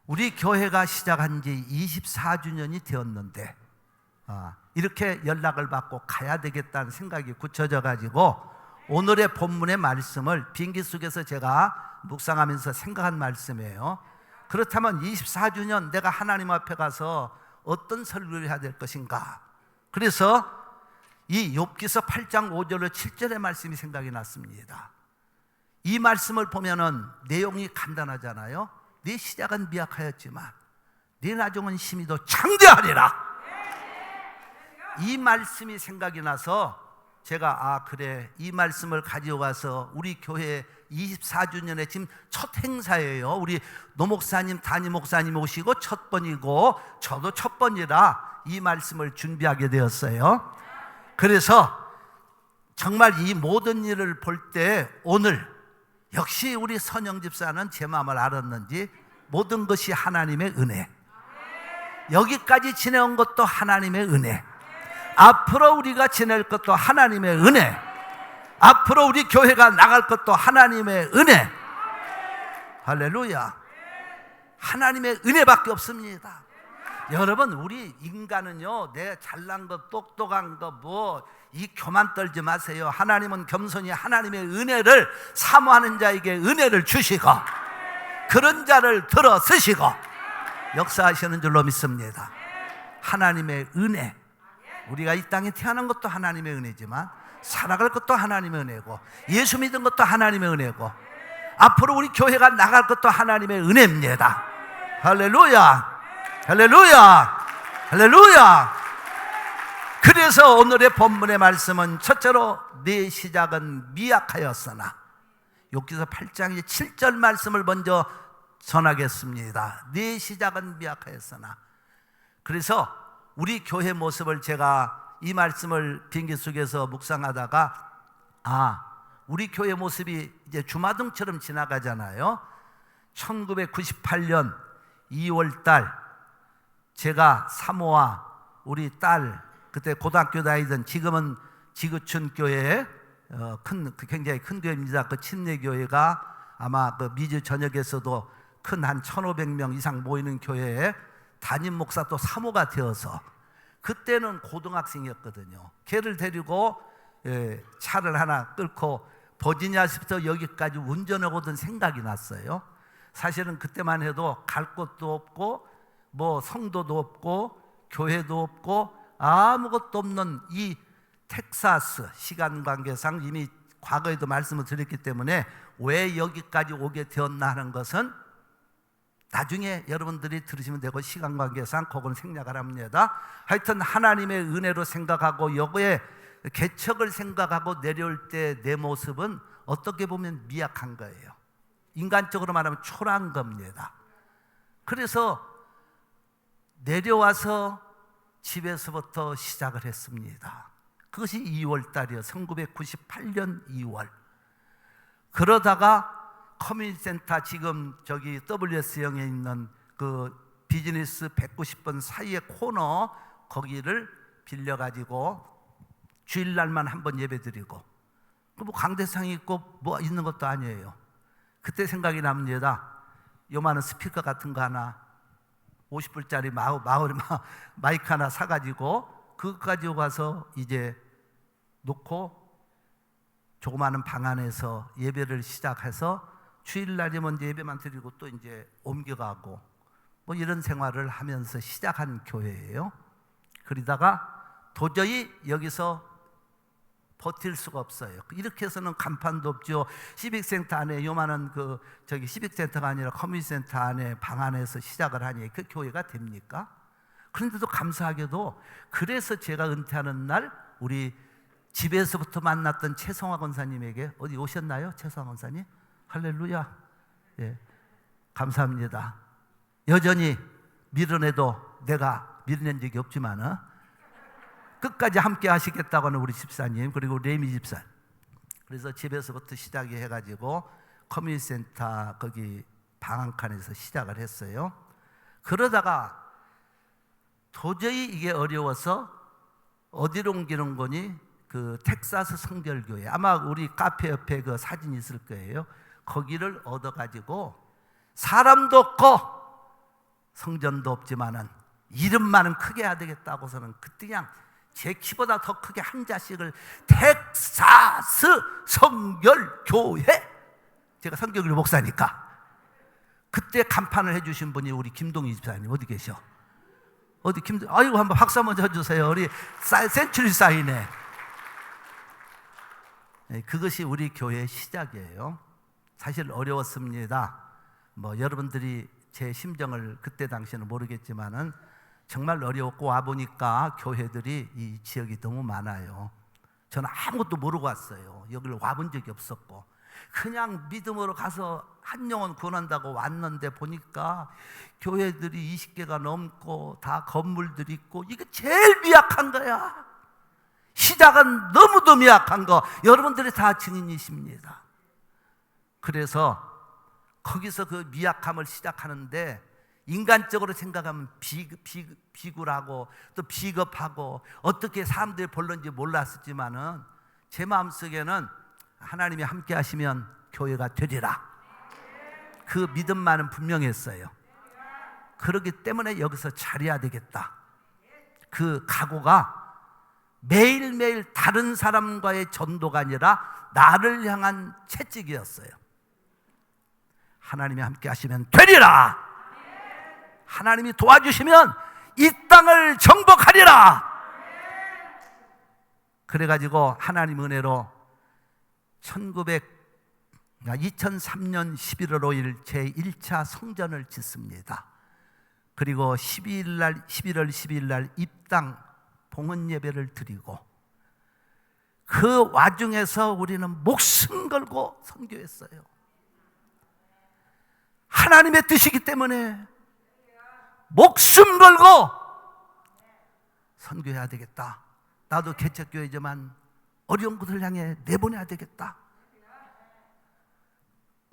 우리 교회가 시작한 지 24주년이 되었는데 이렇게 연락을 받고 가야 되겠다는 생각이 굳혀져 가지고 오늘의 본문의 말씀을 비행기 속에서 제가 묵상하면서 생각한 말씀이에요. 그렇다면 24주년 내가 하나님 앞에 가서 어떤 설교를 해야 될 것인가? 그래서 이 욥기서 8장 5절로 7절의 말씀이 생각이 났습니다. 이 말씀을 보면은 내용이 간단하잖아요. 네 시작은 미약하였지만 네 나중은 힘이 더 장대하리라. 이 말씀이 생각이 나서 제가 그래, 이 말씀을 가져와서 우리 교회 24주년에 지금 첫 행사예요. 우리 노 목사님, 담임 목사님 오시고 첫 번이고 저도 첫 번이라 이 말씀을 준비하게 되었어요. 그래서 정말 이 모든 일을 볼 때 오늘 역시 우리 선영 집사는 제 마음을 알았는지 모든 것이 하나님의 은혜, 여기까지 지내온 것도 하나님의 은혜, 앞으로 우리가 지낼 것도 하나님의 은혜, 앞으로 우리 교회가 나갈 것도 하나님의 은혜. 할렐루야. 하나님의 은혜밖에 없습니다. 여러분, 우리 인간은요, 내 잘난 것, 똑똑한 거 이 교만 떨지 마세요. 하나님은 겸손히 하나님의 은혜를 사모하는 자에게 은혜를 주시고 그런 자를 들어 쓰시고 역사하시는 줄로 믿습니다. 하나님의 은혜, 우리가 이 땅에 태어난 것도 하나님의 은혜지만 살아갈 것도 하나님의 은혜고 예수 믿은 것도 하나님의 은혜고 앞으로 우리 교회가 나갈 것도 하나님의 은혜입니다. 할렐루야, 할렐루야, 할렐루야. 그래서 오늘의 본문의 말씀은 첫째로 네 시작은 미약하였으나, 욥기서 8장의 7절 말씀을 먼저 전하겠습니다. 네 시작은 미약하였으나. 그래서 우리 교회 모습을 제가 이 말씀을 비행기 속에서 묵상하다가 우리 교회 모습이 이제 주마등처럼 지나가잖아요. 1998년 2월달 제가 사모와 우리 딸, 그때 고등학교 다니던, 지금은 지구촌 교회, 굉장히 큰 교회입니다. 그 침례교회가 아마 그 미주 전역에서도 큰 한 1,500명 이상 모이는 교회에 담임 목사 또 사모가 되어서, 그때는 고등학생이었거든요. 걔를 데리고 차를 하나 끌고 버지니아시부터 여기까지 운전하고 오던 생각이 났어요. 사실은 그때만 해도 갈 곳도 없고 뭐 성도도 없고 교회도 없고 아무것도 없는 이 텍사스, 시간 관계상 이미 과거에도 말씀을 드렸기 때문에 왜 여기까지 오게 되었나 하는 것은 나중에 여러분들이 들으시면 되고, 시간 관계상 그건 생략을 합니다. 하여튼 하나님의 은혜로 생각하고 여기에 개척을 생각하고 내려올 때 내 모습은 어떻게 보면 미약한 거예요. 인간적으로 말하면 초라한 겁니다. 그래서 내려와서 집에서부터 시작을 했습니다. 그것이 2월 달이요. 1998년 2월. 그러다가 커뮤니티 센터, 지금 저기 WS형에 있는 그 비즈니스 190번 사이의 코너, 거기를 빌려가지고 주일날만 한번 예배드리고, 뭐 강대상이 있고 뭐 있는 것도 아니에요. 그때 생각이 납니다. 요만한 스피커 같은 거 하나, 50불짜리 마이크 하나 사가지고 그거 가지고 가서 이제 놓고 조그마한 방 안에서 예배를 시작해서 주일날이면 이제 예배만 드리고 또 이제 옮겨가고 뭐 이런 생활을 하면서 시작한 교회예요. 그러다가 도저히 여기서 버틸 수가 없어요. 이렇게 해서는 간판도 없죠. 시빅센터 안에 요만한 시빅센터가 아니라 커뮤니티센터 안에 방 안에서 시작을 하니 그 교회가 됩니까? 그런데도 감사하게도, 그래서 제가 은퇴하는 날 우리 집에서부터 만났던 최성화 권사님에게, 어디 오셨나요? 최성화 권사님? 할렐루야. 예, 감사합니다. 여전히 밀어내도 내가 밀어낸 적이 없지만 끝까지 함께 하시겠다고 하는 우리 집사님, 그리고 레미 집사. 그래서 집에서부터 시작이 해가지고 커뮤니티 센터 거기 방 한 칸에서 시작을 했어요. 그러다가 도저히 이게 어려워서 어디로 옮기는 거니? 그 텍사스 성결교회, 아마 우리 카페 옆에 그 사진 있을 거예요. 거기를 얻어가지고 사람도 없고 성전도 없지만은 이름만은 크게 해야 되겠다고서는 그때 그냥 제 키보다 더 크게 한 자씩을 텍사스 성결교회, 제가 성결교회 목사니까 그때 간판을 해주신 분이 우리 김동희 집사님. 어디 계셔? 어디 아이고, 한번 박수 한번 쳐주세요. 우리 센츄리 사인회. 그것이 우리 교회의 시작이에요. 사실 어려웠습니다. 여러분들이 제 심정을 그때 당시에는 모르겠지만은 정말 어려웠고, 와보니까 교회들이 이 지역이 너무 많아요. 저는 아무것도 모르고 왔어요. 여기를 와본 적이 없었고 그냥 믿음으로 가서 한 영혼 구원한다고 왔는데 보니까 교회들이 20개가 넘고 다 건물들이 있고, 이게 제일 미약한 거야. 시작은 너무도 미약한 거 여러분들이 다 증인이십니다. 그래서 거기서 그 미약함을 시작하는데 인간적으로 생각하면 비굴하고 또 비겁하고 어떻게 사람들이 볼는지 몰랐었지만은 제 마음속에는 하나님이 함께 하시면 교회가 되리라, 그 믿음만은 분명했어요. 그렇기 때문에 여기서 잘해야 되겠다, 그 각오가 매일매일 다른 사람과의 전도가 아니라 나를 향한 채찍이었어요. 하나님이 함께 하시면 되리라, 하나님이 도와주시면 이 땅을 정복하리라. 그래가지고 하나님 은혜로 2003년 11월 5일 제1차 성전을 짓습니다. 그리고 11월 12일 날 입당 봉헌 예배를 드리고, 그 와중에서 우리는 목숨 걸고 선교했어요. 하나님의 뜻이기 때문에 목숨 걸고 선교해야 되겠다. 나도 개척교회지만 어려운 곳을 향해 내보내야 되겠다.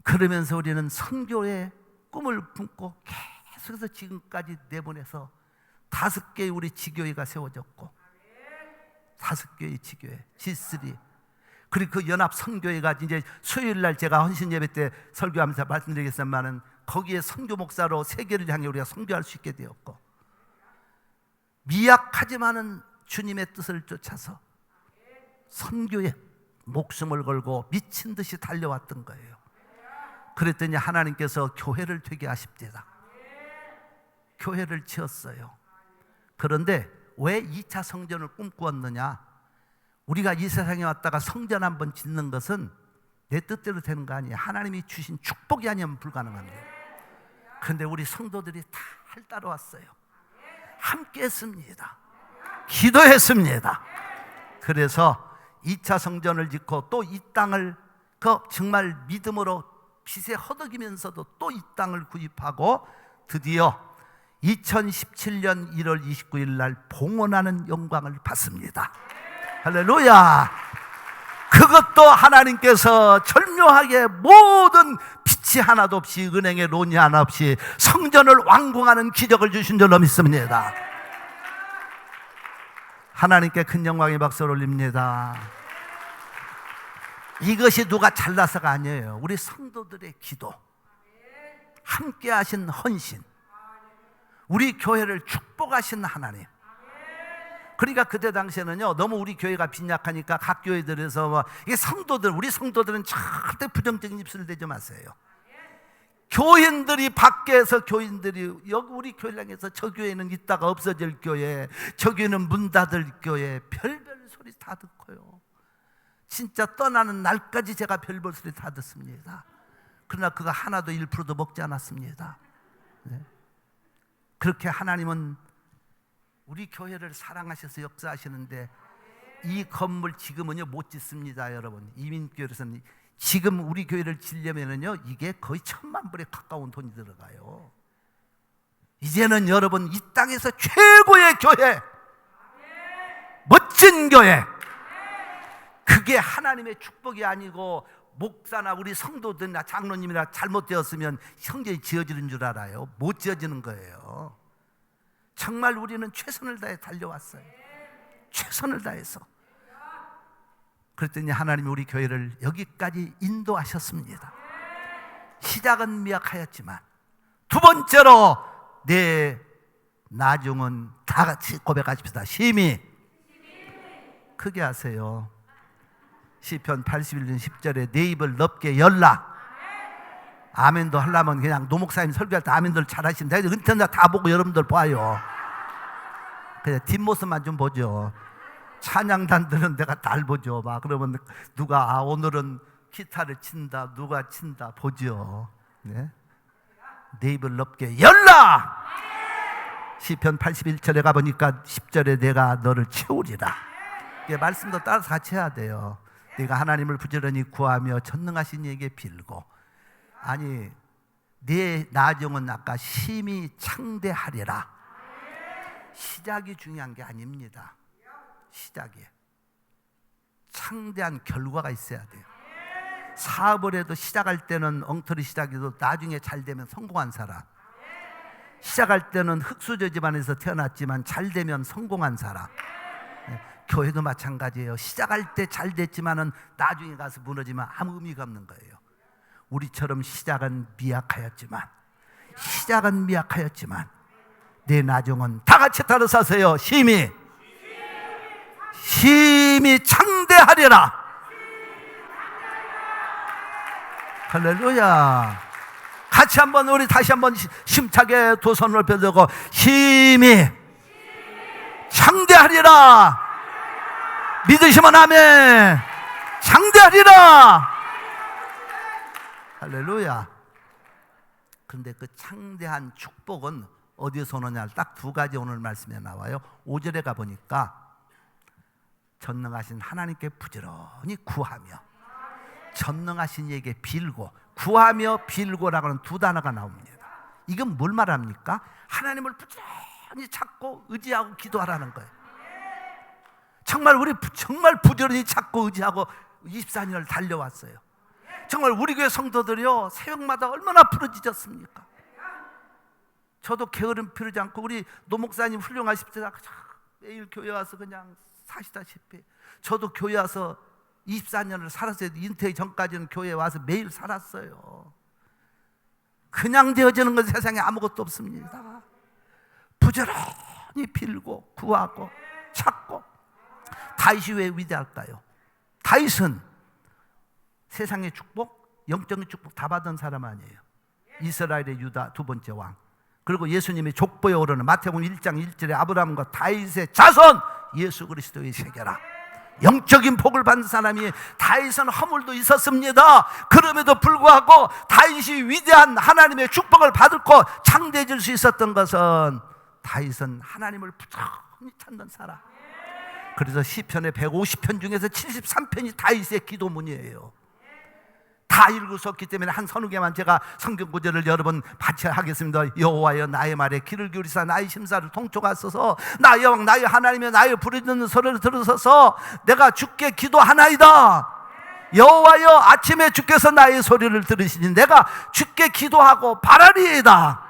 그러면서 우리는 선교의 꿈을 품고 계속해서 지금까지 내보내서 5개의 우리 지교회가 세워졌고, 5개의 지교회, G3. 그리고 그 연합 선교회가 이제 수요일 날 제가 헌신 예배 때 설교하면서 말씀드리겠습니다만은 거기에 선교 목사로 세계를 향해 우리가 선교할 수 있게 되었고, 미약하지만은 주님의 뜻을 쫓아서 선교에 목숨을 걸고 미친 듯이 달려왔던 거예요. 그랬더니 하나님께서 교회를 되게 하십니다. 교회를 지었어요. 그런데 왜 2차 성전을 꿈꾸었느냐? 우리가 이 세상에 왔다가 성전 한번 짓는 것은 내 뜻대로 되는 거 아니에요. 하나님이 주신 축복이 아니면 불가능합니다. 그런데 우리 성도들이 다 따라왔어요. 함께 했습니다. 기도했습니다. 그래서 2차 성전을 짓고 또 이 땅을 정말 믿음으로 빚에 허덕이면서도 또 이 땅을 구입하고 드디어 2017년 1월 29일 날 봉헌하는 영광을 받습니다. 할렐루야. 그것도 하나님께서 절묘하게 모든 빛이 하나도 없이, 은행에 론이 하나 없이 성전을 완공하는 기적을 주신 줄로 믿습니다. 하나님께 큰 영광의 박수를 올립니다. 이것이 누가 잘나서가 아니에요. 우리 성도들의 기도, 함께 하신 헌신, 우리 교회를 축복하신 하나님. 그러니까 그때 당시에는요, 너무 우리 교회가 빈약하니까 각 교회들에서 이게 성도들, 우리 성도들은 절대 부정적인 입술을 대지 마세요. 교인들이 밖에서 교인들이 여기 우리 교회랑에서 저 교회는 있다가 없어질 교회, 저 교회는 문 닫을 교회, 별별 소리 다 듣고요. 진짜 떠나는 날까지 제가 별별 소리 다 듣습니다. 그러나 그거 하나도 1%도 먹지 않았습니다. 네. 그렇게 하나님은 우리 교회를 사랑하셔서 역사하시는데, 이 건물 지금은요 못 짓습니다. 여러분, 이민교회에서는 지금 우리 교회를 지려면은요 이게 거의 1,000만 불에 가까운 돈이 들어가요. 이제는 여러분 이 땅에서 최고의 교회, 멋진 교회, 그게 하나님의 축복이 아니고 목사나 우리 성도들이나 장로님이나 잘못되었으면 성전이 지어지는 줄 알아요. 못 지어지는 거예요. 정말 우리는 최선을 다해 달려왔어요. 최선을 다해서. 그랬더니 하나님이 우리 교회를 여기까지 인도하셨습니다. 시작은 미약하였지만 두 번째로 내 나중은 다 같이 고백하십시다. 심히 크게 하세요. 시편 81편 10절에 내 입을 넓게 열라. 아멘도 하려면 그냥 노목사님 설교할 때 아멘들 잘하시면 돼요. 인터넷 다 보고 여러분들 봐요. 그냥 뒷모습만 좀 보죠. 찬양단들은 내가 잘 보죠. 막 그러면 누가 오늘은 기타를 친다, 누가 친다 보죠. 네? 내 입을 넓게 열라. 시편 81절에 가보니까 10절에 내가 너를 채우리라. 말씀도 따라서 같이 해야 돼요. 내가 하나님을 부지런히 구하며 전능하신 이에게 빌고, 아니 내 나중은 아까 심히 창대하리라. 시작이 중요한 게 아닙니다. 시작이 창대한 결과가 있어야 돼요. 사업을 해도 시작할 때는 엉터리 시작해도 나중에 잘 되면 성공한 사람, 시작할 때는 흙수저 집안에서 태어났지만 잘 되면 성공한 사람. 교회도 마찬가지예요. 시작할 때 잘 됐지만은 나중에 가서 무너지면 아무 의미가 없는 거예요. 우리처럼 시작은 미약하였지만 내 나중은 다 같이 따라서 하세요. 심히 창대하리라. 할렐루야. 같이 한번 우리 다시 한번 힘차게 두 손을 펴들고 심히 창대하리라. 믿으시면 아멘. 창대하리라. 할렐루야. 그런데 그 창대한 축복은 어디서 오느냐? 딱 두 가지 오늘 말씀에 나와요. 5절에 가보니까 전능하신 하나님께 부지런히 구하며, 전능하신 이에게 빌고, 구하며 빌고라고 하는 두 단어가 나옵니다. 이건 뭘 말합니까? 하나님을 부지런히 찾고 의지하고 기도하라는 거예요. 우리 정말 부지런히 찾고 의지하고 24년을 달려왔어요. 정말 우리 교회 성도들이요, 새벽마다 얼마나 부르짖었습니까? 저도 게으름 피우지 않고 우리 노목사님 훌륭하십니다. 매일 교회 와서 그냥 사시다시피 저도 교회 와서 24년을 살았어요. 인퇴 전까지는 교회에 와서 매일 살았어요. 그냥 되어지는 건 세상에 아무것도 없습니다. 부지런히 빌고 구하고 찾고. 다윗이 왜 위대할까요? 다윗은 세상의 축복, 영적인 축복 다 받은 사람 아니에요. 이스라엘의 유다 두 번째 왕, 그리고 예수님의 족보에 오르는 마태복음 1장 1절에 아브라함과 다윗의 자손 예수 그리스도의 세계라. 영적인 복을 받은 사람이 다윗은 허물도 있었습니다. 그럼에도 불구하고 다윗이 위대한 하나님의 축복을 받고 창대해질 수 있었던 것은 다윗은 하나님을 부지런히 찾는 사람. 그래서 시편의 150편 중에서 73편이 다윗의 기도문이에요. 다 읽을 수 없기 때문에 한 서너 개만 제가 성경 구절을 여러 번 같이 하겠습니다. 여호와여 나의 말에 귀를 기울이사 나의 심사를 통촉하소서. 나의 왕 나의 하나님여 나의 부르짖는 소리를 들으소서. 내가 주께 기도하나이다. 여호와여 아침에 주께서 나의 소리를 들으시니 내가 주께 기도하고 바라리이다.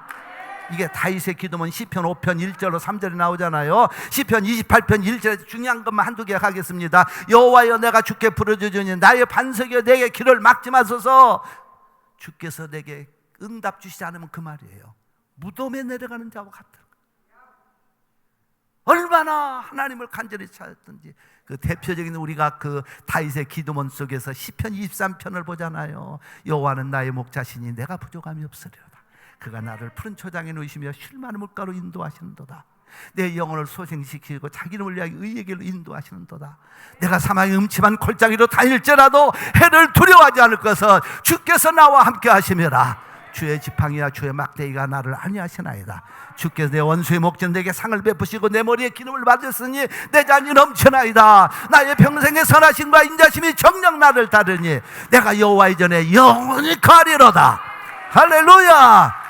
이게 다윗의 기도문. 시편 5편 1절로 3절에 나오잖아요. 시편 28편 1절에 중요한 것만 한두 개 하겠습니다. 여호와여 내가 주께 부르짖으니 나의 반석이여 내게 길을 막지 마소서. 주께서 내게 응답 주시지 않으면 그 말이에요. 무덤에 내려가는 자와 같다. 얼마나 하나님을 간절히 찾았던지. 그 대표적인 우리가 그 다윗의 기도문 속에서 시편 23편을 보잖아요. 여호와는 나의 목자시니 내가 부족함이 없으리로다. 그가 나를 푸른 초장에 놓이시며 쉴 만한 물가로 인도하시는도다. 내 영혼을 소생시키고 자기 이름을 위하여 의의 길로 인도하시는도다. 내가 사망의 음침한 골짜기로 다닐지라도 해를 두려워하지 않을 것은 주께서 나와 함께 하심이라. 주의 지팡이와 주의 막대기가 나를 안위하시나이다. 주께서 내 원수의 목전 내게 상을 베푸시고 내 머리에 기름을 받으시니 내 잔이 넘쳐나이다. 나의 평생의 선하심과 인자심이 정녕 나를 따르니 내가 여호와의 전에 영원히 거하리로다. 할렐루야.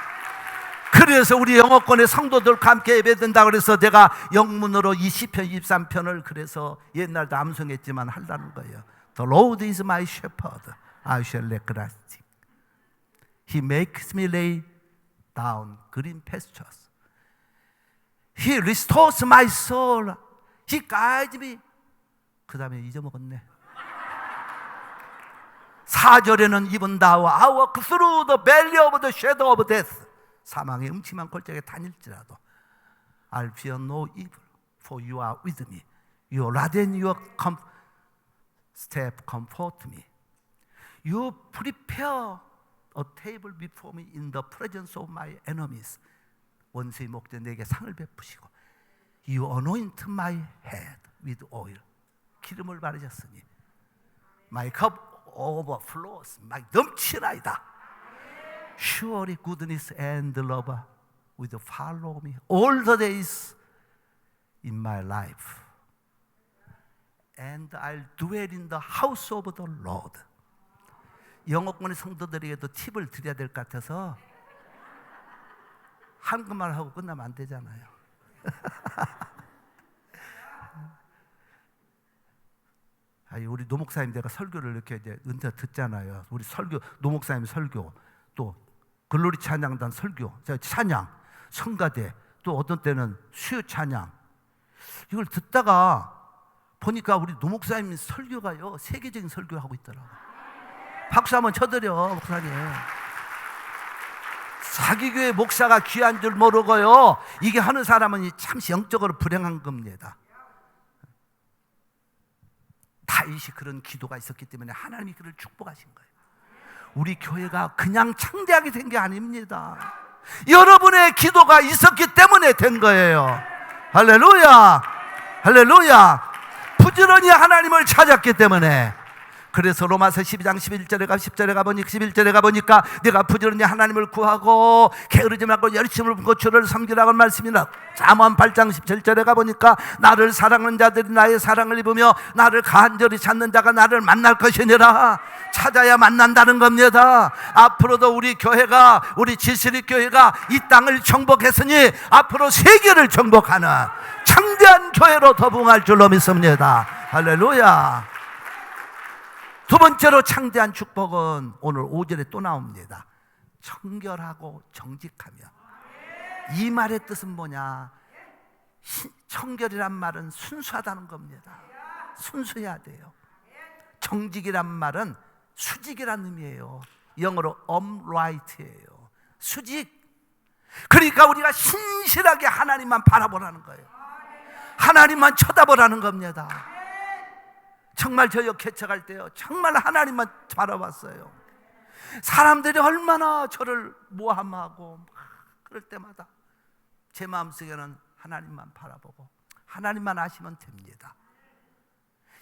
그래서 우리 영어권의 성도들과 함께 예배된다 그래서 내가 영문으로 이 시편 23편을 그래서 옛날도 암송했지만 하려는 거예요. The Lord is my shepherd, I shall lack nothing. He makes me lay down green pastures. He restores my soul. He guides me. 그 다음에 잊어먹었네. 4절에는 even thou walk through the valley of the shadow of death. 사망의 음침한 골짜기에 다닐지라도 I'll fear no evil, for you are with me. Your rod and your step comfort me. You prepare a table before me in the presence of my enemies. 원수의 목전에 내게 상을 베푸시고 You anoint my head with oil. 기름을 바르셨으니 My cup overflows. 막 넘치나이다. Surely goodness and love will follow me all the days in my life. And I'll dwell in the house of the Lord. 영어권의 성도들에게도 팁을 드려야 될 것 같아서 한국말 하고 끝나면 안 되잖아요. 우리 노목사님 내가 설교를 이렇게 이제 은퇴 듣잖아요. 우리 설교 노목사님 설교 또 글로리 찬양단 설교, 찬양, 성가대 또 어떤 때는 수요 찬양 이걸 듣다가 보니까 우리 노목사님 설교가요 세계적인 설교를 하고 있더라고요. 박수 한번 쳐드려 목사님. 자기 교회 목사가 귀한 줄 모르고요 이게 하는 사람은 참 영적으로 불행한 겁니다. 다윗이 그런 기도가 있었기 때문에 하나님이 그를 축복하신 거예요. 우리 교회가 그냥 창대하게 된 게 아닙니다. 여러분의 기도가 있었기 때문에 된 거예요. 할렐루야, 할렐루야. 부지런히 하나님을 찾았기 때문에. 그래서 로마서 12장 11절에 가보니까 내가 부지런히 하나님을 구하고 게으르지 말고 열심을 품고 주를 섬기라고 말씀이나 잠언 8장 17절에 가보니까 나를 사랑하는 자들이 나의 사랑을 입으며 나를 간절히 찾는 자가 나를 만날 것이니라. 찾아야 만난다는 겁니다. 앞으로도 우리 교회가 우리 지스리 교회가 이 땅을 정복했으니 앞으로 세계를 정복하는 창대한 교회로 더붕할 줄로 믿습니다. 할렐루야. 두 번째로 창대한 축복은 오늘 5절에 또 나옵니다. 청결하고 정직하며. 이 말의 뜻은 뭐냐? 청결이란 말은 순수하다는 겁니다. 순수해야 돼요. 정직이란 말은 수직이란 의미예요. 영어로 upright예요. 수직. 그러니까 우리가 신실하게 하나님만 바라보라는 거예요. 하나님만 쳐다보라는 겁니다. 정말 저 역회차갈 때요 정말 하나님만 바라봤어요. 사람들이 얼마나 저를 모함하고 그럴 때마다 제 마음속에는 하나님만 바라보고 하나님만 아시면 됩니다.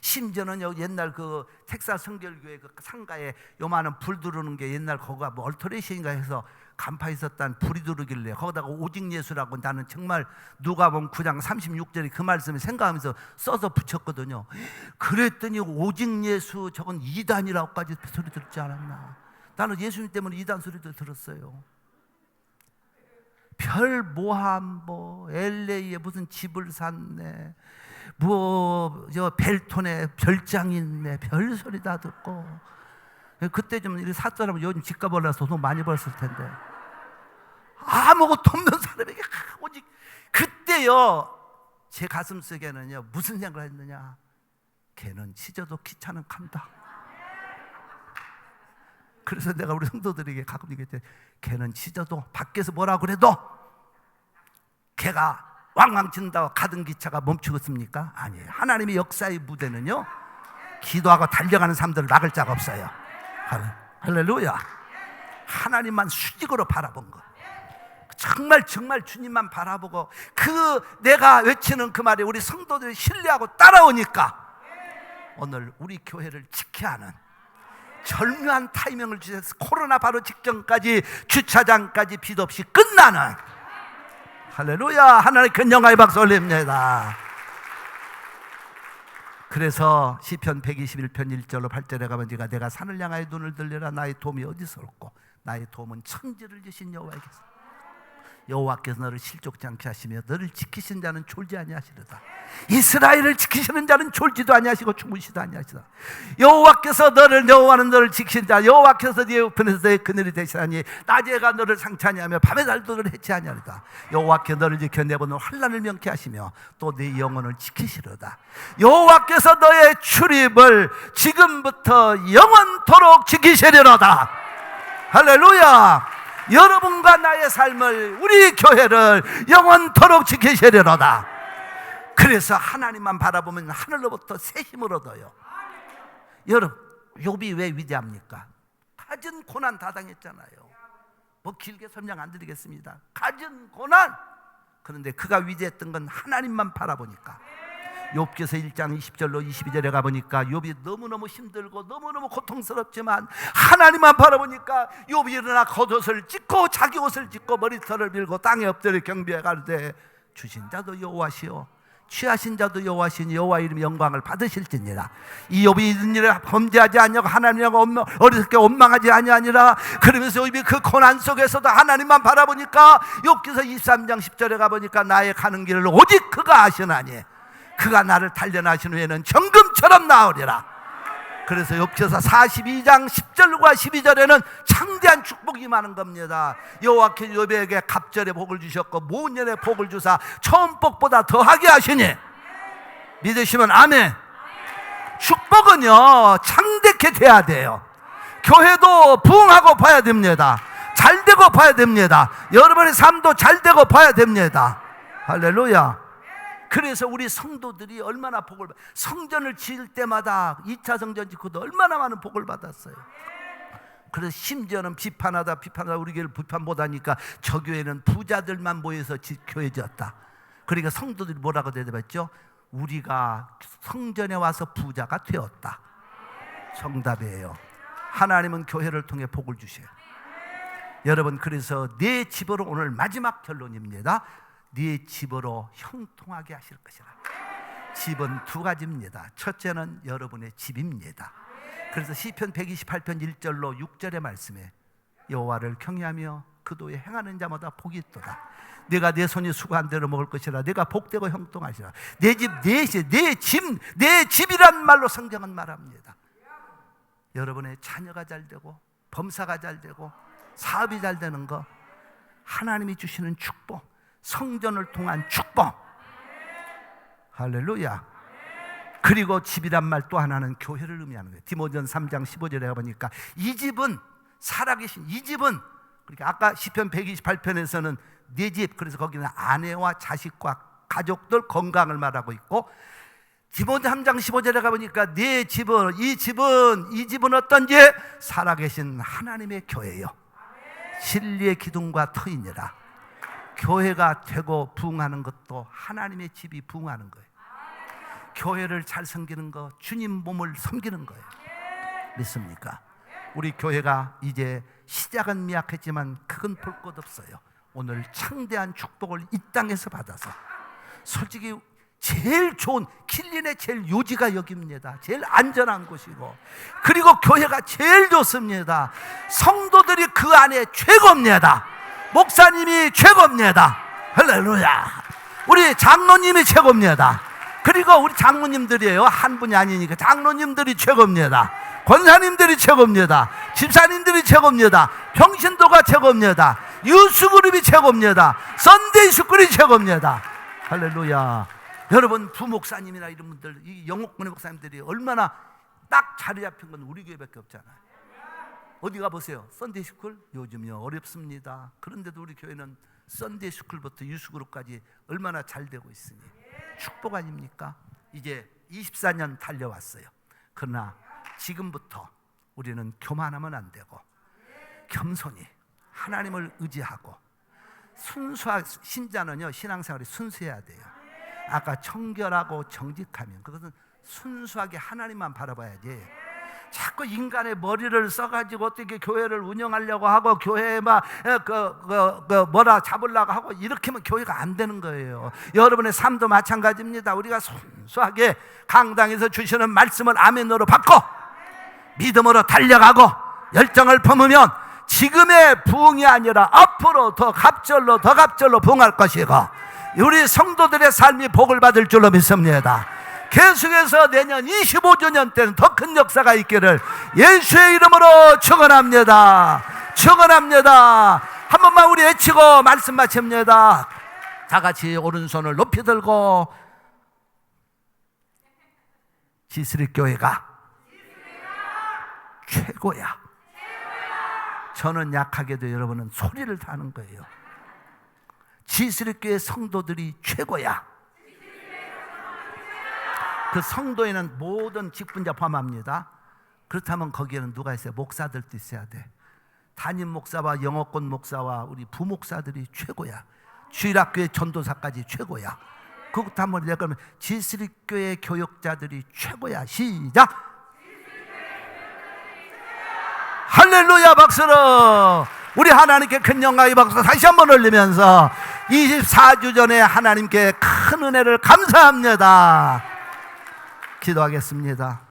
심지어는요 옛날 그 텍사스 성결교회 그 상가에 요만한 불 들어오는 게 옛날 거기가 뭐 얼터레이션인가 해서 간파 있었다는 불이 들어오길래 거기다가 오직 예수라고 나는 정말 누가복음 9장 36절에 그 말씀을 생각하면서 써서 붙였거든요. 그랬더니 오직 예수 저건 이단이라고까지 소리 들었지 않았나. 나는 예수님 때문에 이단 소리도 들었어요. 별 모함 뭐 LA에 무슨 집을 샀네 뭐 저 벨톤에 별장이 있네 별 소리 다 듣고 그때 좀 이렇게 샀더라면 요즘 집값 올라서 돈 많이 벌었을 텐데 아무것도 없는 사람에게 오직 그때요 제 가슴 속에는요 무슨 생각을 했느냐 걔는 찢어도 귀찮은 칸다. 그래서 내가 우리 성도들에게 가끔 얘기했대. 걔는 찢어도 밖에서 뭐라 그래도 걔가 왕왕 친다고 가던 기차가 멈추겠습니까? 아니에요. 하나님의 역사의 무대는요 기도하고 달려가는 사람들을 막을 자가 없어요. 할렐루야. 하나님만 수직으로 바라본 거. 정말 주님만 바라보고 그 내가 외치는 그 말에 우리 성도들이 신뢰하고 따라오니까 오늘 우리 교회를 지켜야 하는 절묘한 타이밍을 주셔서 코로나 바로 직전까지 주차장까지 빚 없이 끝나는 할렐루야. 하나님 큰 영광의 박수 올립니다. 그래서 시편 121편 1절로 8절에 가면 내가 산을 향하여 눈을 들려라. 나의 도움이 어디서 올꼬 나의 도움은 천지를 지신 여호와에게서. 여호와께서 너를 실족지 않게 하시며 너를 지키신 자는 졸지 아니하시리다. 이스라엘을 지키시는 자는 졸지도 아니하시고 주무시도 아니하시다. 여호와는 너를 지키신 자 여호와께서 네 우편에서 너의 그늘이 되시라니 낮에가 너를 상처하니 하며 밤에 날도 너를 해치 아니하리다. 여호와께서 너를 지켜 내보는 환난을 명케 하시며 또 네 영혼을 지키시리다. 여호와께서 너의 출입을 지금부터 영원토록 지키시리로다. 할렐루야. 여러분과 나의 삶을, 우리 교회를 영원토록 지키시리로다. 그래서 하나님만 바라보면 하늘로부터 새 힘을 얻어요. 여러분, 욥이 왜 위대합니까? 갖은 고난 다 당했잖아요. 뭐 길게 설명 안 드리겠습니다. 갖은 고난. 그런데 그가 위대했던 건 하나님만 바라보니까. 욥기서 1장 20절로 22절에 가보니까 욥이 너무너무 힘들고 너무너무 고통스럽지만 하나님만 바라보니까 욥이 일어나 겉옷을 찢고 자기 옷을 찢고 머리털을 밀고 땅에 엎드려 경배해 가로되 주신 자도 여호와시오 취하신 자도 여호와시니 여호와 이름의 영광을 받으실지니라. 이 욥이 이런 일을 범죄하지 아니하고 하나님이라고 어리석게 원망하지 아니하니라. 그러면서 욥이 그 고난 속에서도 하나님만 바라보니까 욥기서 23장 10절에 가보니까 나의 가는 길을 오직 그가 아시나니 그가 나를 단련하신 후에는 정금처럼 나으리라. 그래서 욥기서 42장 10절과 12절에는 창대한 축복이 임하는 겁니다. 여호와께서 욥에게 갑절의 복을 주셨고 모년의 복을 주사 처음 복보다 더하게 하시니 믿으시면 아멘. 축복은요 창대케 돼야 돼요. 교회도 부흥하고 봐야 됩니다. 잘되고 봐야 됩니다. 여러분의 삶도 잘되고 봐야 됩니다. 할렐루야. 그래서 우리 성도들이 얼마나 복을 성전을 지을 때마다 2차 성전 짓고도 얼마나 많은 복을 받았어요. 그래서 심지어는 비판하다 우리 교회를 비판 못하니까 저 교회는 부자들만 모여서 교회 지었다. 그러니까 성도들이 뭐라고 대답했죠? 우리가 성전에 와서 부자가 되었다. 정답이에요. 하나님은 교회를 통해 복을 주셔요. 여러분, 그래서 내 집으로 오늘 마지막 결론입니다. 네 집으로 형통하게 하실 것이라. 집은 두 가지입니다. 첫째는 여러분의 집입니다. 그래서 시편 128편 1절로 6절의 말씀에 여호와를 경외하며 그 도에 행하는 자마다 복이 있도다. 내가 내 손이 수고한 대로 먹을 것이라. 내가 복되고 형통하시라. 내 집, 내 집이란 말로 성경은 말합니다. 여러분의 자녀가 잘 되고 범사가 잘 되고 사업이 잘 되는 거, 하나님이 주시는 축복, 성전을 통한 축복. 할렐루야. 그리고 집이란 말 또 하나는 교회를 의미하는 거예요. 디모데전서 3장 15절에 가보니까 이 집은 살아계신 이 집은, 그러니까 아까 시편 128편에서는 네 집, 그래서 거기는 아내와 자식과 가족들 건강을 말하고 있고, 디모데 3장 15절에 가보니까 네 집은 이 집은 어떤지 살아계신 하나님의 교회요 진리의 기둥과 터이니라. 교회가 되고 부흥하는 것도 하나님의 집이 부흥하는 거예요. 교회를 잘 섬기는 거, 주님 몸을 섬기는 거예요. 믿습니까? 우리 교회가 이제 시작은 미약했지만 그건 볼 것 없어요. 오늘 창대한 축복을 이 땅에서 받아서 솔직히 제일 좋은 킬린의 제일 요지가 여기입니다. 제일 안전한 곳이고, 그리고 교회가 제일 좋습니다. 성도들이 그 안에 최고입니다. 목사님이 최고입니다. 할렐루야. 우리 장로님이 최고입니다. 그리고 우리 장로님들이에요. 한 분이 아니니까 장로님들이 최고입니다. 권사님들이 최고입니다. 집사님들이 최고입니다. 평신도가 최고입니다. 유스그룹이 최고입니다. 썬데이 스쿨이 최고입니다. 할렐루야. 여러분, 부목사님이나 이런 분들, 이 영옥군의 목사님들이 얼마나 딱 자리 잡힌 건 우리 교회밖에 없잖아요. 어디 가보세요. 썬데이 스쿨 요즘요 어렵습니다. 그런데도 우리 교회는 썬데이 스쿨부터 유스그룹까지 얼마나 잘 되고 있으니 축복 아닙니까? 이제 24년 달려왔어요. 그러나 지금부터 우리는 교만하면 안 되고 겸손히 하나님을 의지하고 순수한 신자는요 신앙생활이 순수해야 돼요. 아까 청결하고 정직하면 그것은 순수하게 하나님만 바라봐야지. 자꾸 인간의 머리를 써가지고 어떻게 교회를 운영하려고 하고 교회에 막 뭐라 잡으려고 하고 이렇게 하면 교회가 안 되는 거예요. 여러분의 삶도 마찬가지입니다. 우리가 순수하게 강당에서 주시는 말씀을 아멘으로 받고 믿음으로 달려가고 열정을 품으면 지금의 부흥이 아니라 앞으로 더 갑절로 부흥할 것이고 우리 성도들의 삶이 복을 받을 줄로 믿습니다. 계속해서 내년 25주년 때는 더 큰 역사가 있기를 예수의 이름으로 축원합니다. 축원합니다. 한 번만 우리 외치고 말씀 마칩니다. 다 같이 오른손을 높이 들고 지스리 교회가 최고야. 저는 약하게도 여러분은 소리를 다하는 거예요. 지스리교회 성도들이 최고야. 그 성도에는 모든 직분자 포함합니다. 그렇다면 거기에는 누가 있어요? 목사들도 있어야 돼. 담임 목사와 영어권 목사와 우리 부목사들이 최고야. 주일학교의 전도사까지 최고야. 그것도 한번 내가 그러면 지스리교회 교역자들이 최고야. 시작. 할렐루야 박수로 우리 하나님께 큰 영광의 박수 다시 한번 올리면서 24주 전에 하나님께 큰 은혜를 감사합니다. 기도하겠습니다.